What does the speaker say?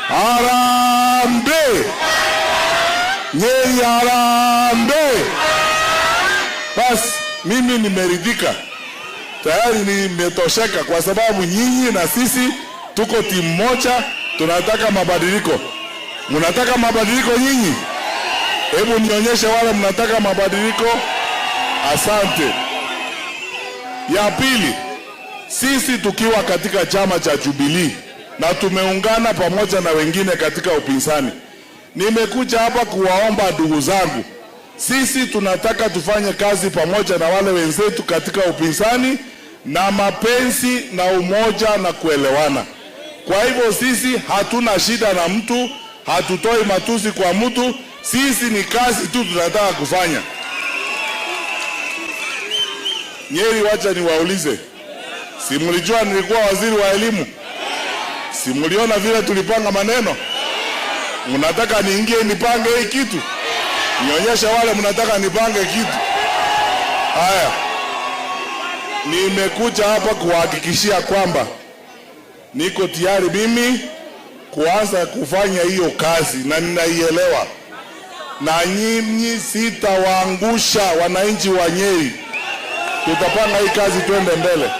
Harambee! Nyeri harambee! Basi mimi nimeridhika. Tayari nimetosheka kwa sababu nyinyi na sisi tuko timu moja, tunataka mabadiliko. Mnataka mabadiliko nyinyi? Hebu nionyeshe wale mnataka mabadiliko. Asante. Ya pili, sisi tukiwa katika chama cha Jubilee na tumeungana pamoja na wengine katika upinzani, nimekuja hapa kuwaomba ndugu zangu, sisi tunataka tufanye kazi pamoja na wale wenzetu katika upinzani na mapenzi na umoja na kuelewana. Kwa hivyo sisi hatuna shida na mtu, hatutoi matusi kwa mtu, sisi ni kazi tu tunataka kufanya. Nyeri, wacha niwaulize, si mlijua nilikuwa waziri wa elimu? Si mliona vile tulipanga maneno? Mnataka niingie nipange hii kitu? Nionyeshe wale mnataka nipange kitu. Haya, nimekuja hapa kuhakikishia kwamba niko tayari mimi kuanza kufanya hiyo kazi na ninaielewa, na nyinyi sitawaangusha wananchi wa Nyeri. Tutapanga hii kazi twende mbele.